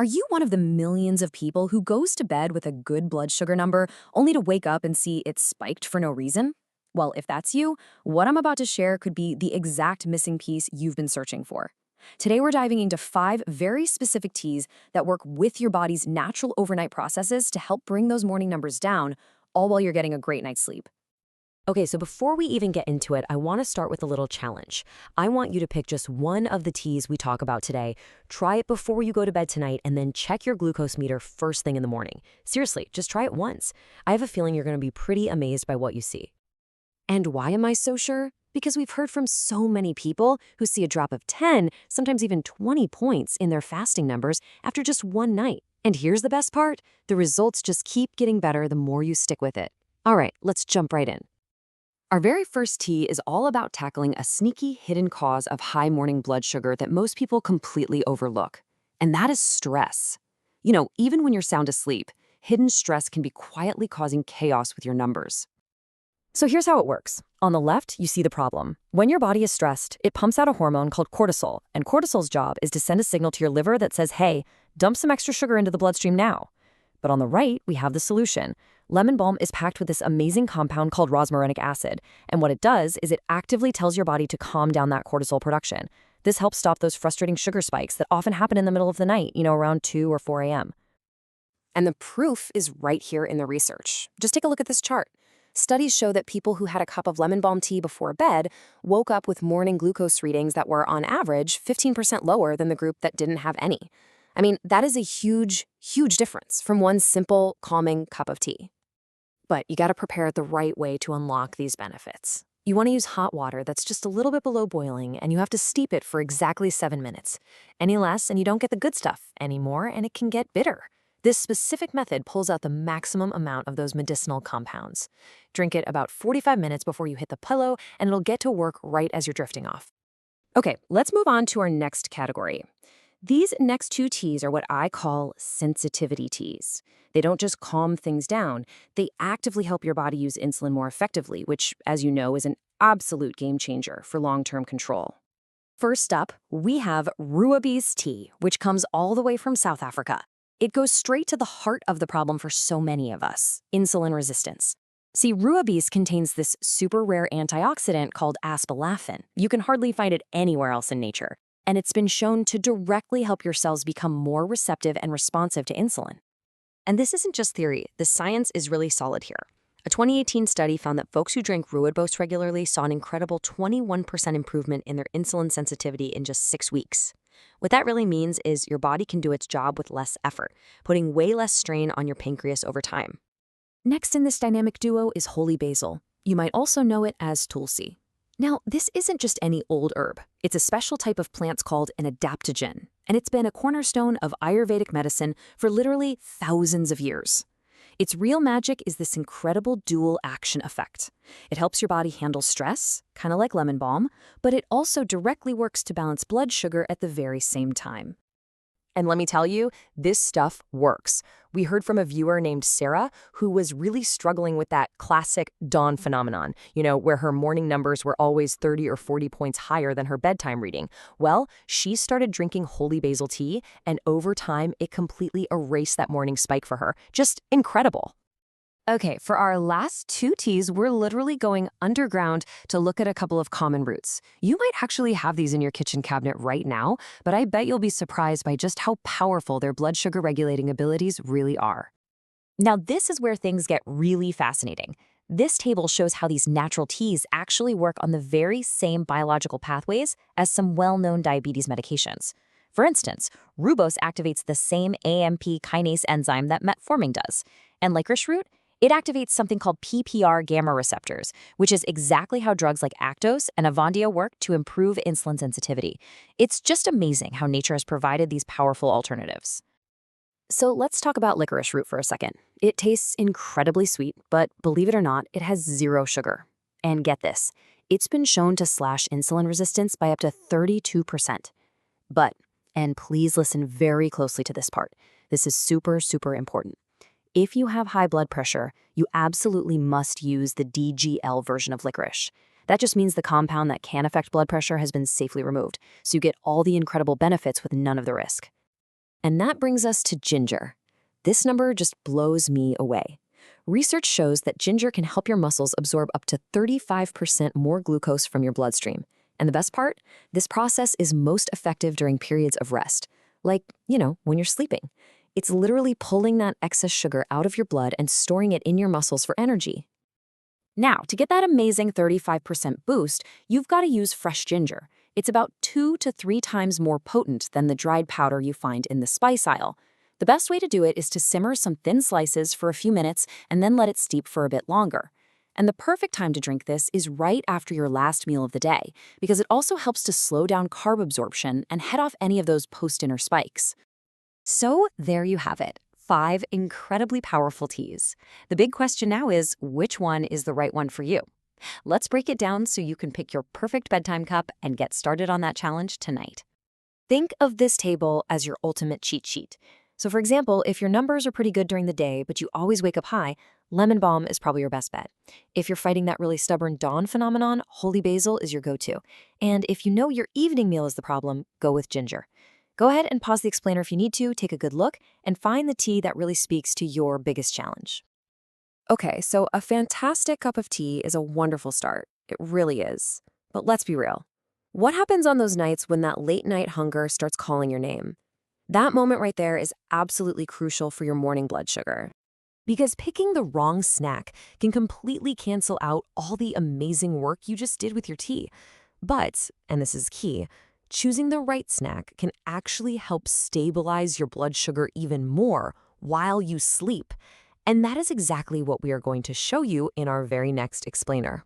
Are you one of the millions of people who goes to bed with a good blood sugar number only to wake up and see it's spiked for no reason? Well, if that's you, what I'm about to share could be the exact missing piece you've been searching for. Today, we're diving into 5 very specific teas that work with your body's natural overnight processes to help bring those morning numbers down, all while you're getting a great night's sleep. Okay, so before we even get into it, I want to start with a little challenge. I want you to pick just one of the teas we talk about today, try it before you go to bed tonight, and then check your glucose meter first thing in the morning. Seriously, just try it once. I have a feeling you're going to be pretty amazed by what you see. And why am I so sure? Because we've heard from so many people who see a drop of 10, sometimes even 20 points in their fasting numbers after just one night. And here's the best part, the results just keep getting better the more you stick with it. All right, let's jump right in. Our very first tea is all about tackling a sneaky hidden cause of high morning blood sugar that most people completely overlook, and that is stress. You know, even when you're sound asleep, hidden stress can be quietly causing chaos with your numbers. So here's how it works. On the left, you see the problem. When your body is stressed, it pumps out a hormone called cortisol, and cortisol's job is to send a signal to your liver that says, hey, dump some extra sugar into the bloodstream now. But on the right, we have the solution. Lemon balm is packed with this amazing compound called rosmarinic acid, and what it does is it actively tells your body to calm down that cortisol production. This helps stop those frustrating sugar spikes that often happen in the middle of the night, around 2 or 4 a.m. And the proof is right here in the research. Just take a look at this chart. Studies show that people who had a cup of lemon balm tea before bed woke up with morning glucose readings that were, on average, 15% lower than the group that didn't have any. I mean, that is a huge, huge difference from one simple, calming cup of tea. But you gotta prepare it the right way to unlock these benefits. You wanna use hot water that's just a little bit below boiling, and you have to steep it for exactly 7 minutes. Any less, and you don't get the good stuff anymore, and it can get bitter. This specific method pulls out the maximum amount of those medicinal compounds. Drink it about 45 minutes before you hit the pillow, and it'll get to work right as you're drifting off. Okay, let's move on to our next category. These next 2 teas are what I call sensitivity teas. They don't just calm things down, they actively help your body use insulin more effectively, which, as you know, is an absolute game changer for long-term control. First up, we have Ruabe's tea, which comes all the way from South Africa. It goes straight to the heart of the problem for so many of us, insulin resistance. See, Ruabe's contains this super rare antioxidant called asparagine. You can hardly find it anywhere else in nature, and it's been shown to directly help your cells become more receptive and responsive to insulin. And this isn't just theory, the science is really solid here. A 2018 study found that folks who drank Ruabe's regularly saw an incredible 21% improvement in their insulin sensitivity in just 6 weeks. What that really means is your body can do its job with less effort, putting way less strain on your pancreas over time. Next in this dynamic duo is holy basil. You might also know it as tulsi. Now, this isn't just any old herb. It's a special type of plant called an adaptogen, and it's been a cornerstone of Ayurvedic medicine for literally thousands of years. Its real magic is this incredible dual action effect. It helps your body handle stress, kind of like lemon balm, but it also directly works to balance blood sugar at the very same time. And let me tell you, this stuff works. We heard from a viewer named Sarah who was really struggling with that classic dawn phenomenon, where her morning numbers were always 30 or 40 points higher than her bedtime reading. Well, she started drinking holy basil tea, and over time, it completely erased that morning spike for her. Just incredible. Okay, for our last 2 teas, we're literally going underground to look at a couple of common roots. You might actually have these in your kitchen cabinet right now, but I bet you'll be surprised by just how powerful their blood sugar regulating abilities really are. Now, this is where things get really fascinating. This table shows how these natural teas actually work on the very same biological pathways as some well-known diabetes medications. For instance, rooibos activates the same AMP kinase enzyme that metformin does, and licorice root, it activates something called PPR gamma receptors, which is exactly how drugs like Actos and Avandia work to improve insulin sensitivity. It's just amazing how nature has provided these powerful alternatives. So let's talk about licorice root for a second. It tastes incredibly sweet, but believe it or not, it has 0 sugar. And get this, it's been shown to slash insulin resistance by up to 32%. But, and please listen very closely to this part, this is super, super important. If you have high blood pressure, you absolutely must use the DGL version of licorice. That just means the compound that can affect blood pressure has been safely removed, so you get all the incredible benefits with none of the risk. And that brings us to ginger. This number just blows me away. Research shows that ginger can help your muscles absorb up to 35% more glucose from your bloodstream. And the best part? This process is most effective during periods of rest. Like, when you're sleeping. It's literally pulling that excess sugar out of your blood and storing it in your muscles for energy. Now, to get that amazing 35% boost, you've got to use fresh ginger. It's about 2 to 3 times more potent than the dried powder you find in the spice aisle. The best way to do it is to simmer some thin slices for a few minutes and then let it steep for a bit longer. And the perfect time to drink this is right after your last meal of the day, because it also helps to slow down carb absorption and head off any of those post-dinner spikes. So there you have it, 5 incredibly powerful teas. The big question now is, which one is the right one for you? Let's break it down so you can pick your perfect bedtime cup and get started on that challenge tonight. Think of this table as your ultimate cheat sheet. So for example, if your numbers are pretty good during the day, but you always wake up high, lemon balm is probably your best bet. If you're fighting that really stubborn dawn phenomenon, holy basil is your go-to. And if you know your evening meal is the problem, go with ginger. Go ahead and pause the explainer if you need to, take a good look, and find the tea that really speaks to your biggest challenge. Okay, so a fantastic cup of tea is a wonderful start. It really is. But let's be real. What happens on those nights when that late-night hunger starts calling your name? That moment right there is absolutely crucial for your morning blood sugar. Because picking the wrong snack can completely cancel out all the amazing work you just did with your tea. But, and this is key, choosing the right snack can actually help stabilize your blood sugar even more while you sleep. And that is exactly what we are going to show you in our very next explainer.